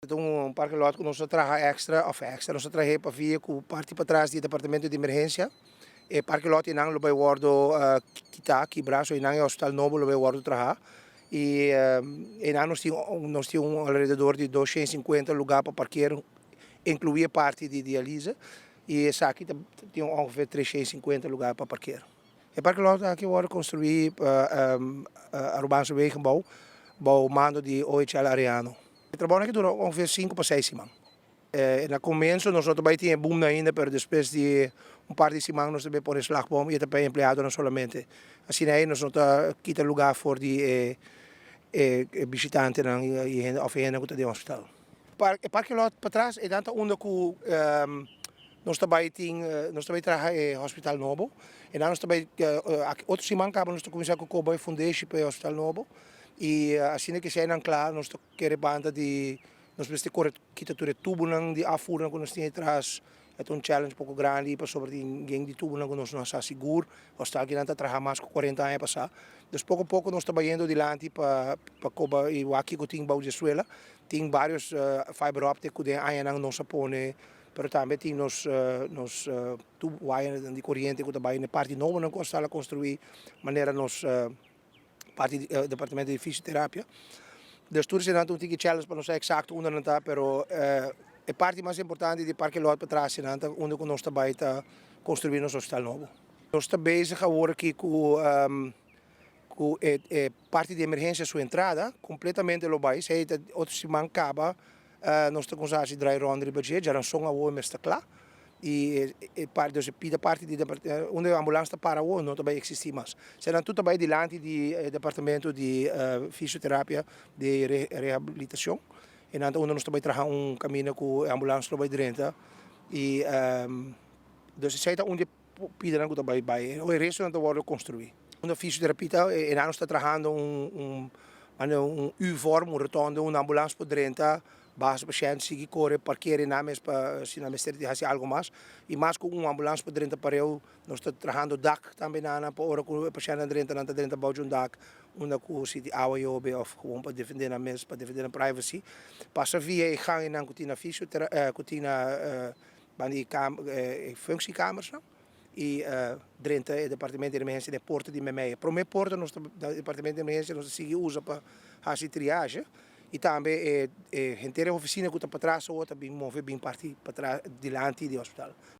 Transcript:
Então, parque lot que nós trabalha extra, nós trabalha para vir com parte para trás do departamento de emergência. E parque lot inang lo vai guardo kita aqui braço inang é hospital novo lo vai guardo trabalhar. E inang nós temos ao redor de 250 lugares para parquear, incluir parte de diálise. E essa aqui tem ongeveer 350 lugares para parquear. E parque lot aqui wordt construir urbaanse wegenbouw, bouw maanden de OHL Ariano. O trabalho aqui dura ongeveer 5 para 6 semanas. No começo nós também tínhamos boom ainda, mas depois de par de semanas nós também por slagboom e também empregado não solamente. Assim aí nós não quita lugar for de visitante of gente que está no hospital. Parque lot para trás e tanto onde que nós também trabalhamos no hospital novo. E nós também outro semana acabamos de começar com o Cowboy Foundation para o hospital novo. E assim que sai claro, nós queremos banda de nós precisamos quitar tudo tubo de afvoer que nós temos atrás. É challenge pouco grande para sobre de tubo que nós não está seguro. O hospital que não está trabalhando mais com 40 anos passar. Então pouco a pouco nós estamos indo adiante para Coba e aqui que tem bau de escola. Tem vários fiber optic que aí não se põe. Pero também tem nos tubo de corrente que também na parte nova não está a construir maneira nos parte do departamento de fisioterapia. De estudos zijn dan een challenge para nós exact onder nanta, pero a parte mais importante de parque lot para trás nanta, onde nós também está construindo nosso hospital novo. Nós estamos bezig agora aqui com parte de emergência sua entrada, completamente lobai, se outro semana acaba, nós estamos com as dry run de budget, já não são a o mesmo claro. E parte de onde a ambulância para o não também existe mais. Serão tudo também diante do departamento de fisioterapia, de reabilitação. E então onde nós também trabalhamos caminho com a ambulância também dentro. E então se está onde pidem que também vai, o resto não vai construir. Onde a fisioterapia e nós está trabalhando U-vorm, rotonde, uma ambulância por dentro. Base pacientes que correm, parqueiam na mesa para se na mesa de algo mais. E mais com uma ambulância para dentro para eu, nós estamos trabalhando DAC também na para hora que o paciente dentro não está dentro de um DAC, onde o sítio água e obe of gewoon para defender a mesa, para defender a privacy. Passa via e gang na coutina fisioterapia, coutina functiekamers, e dentro do departamento de emergência de porta de memeia. Para minha porta, nós departamento de emergência nós seguimos usa para fazer triagem. E também a oficina que está para trás ou também mover bem parte para trás, diante do hospital.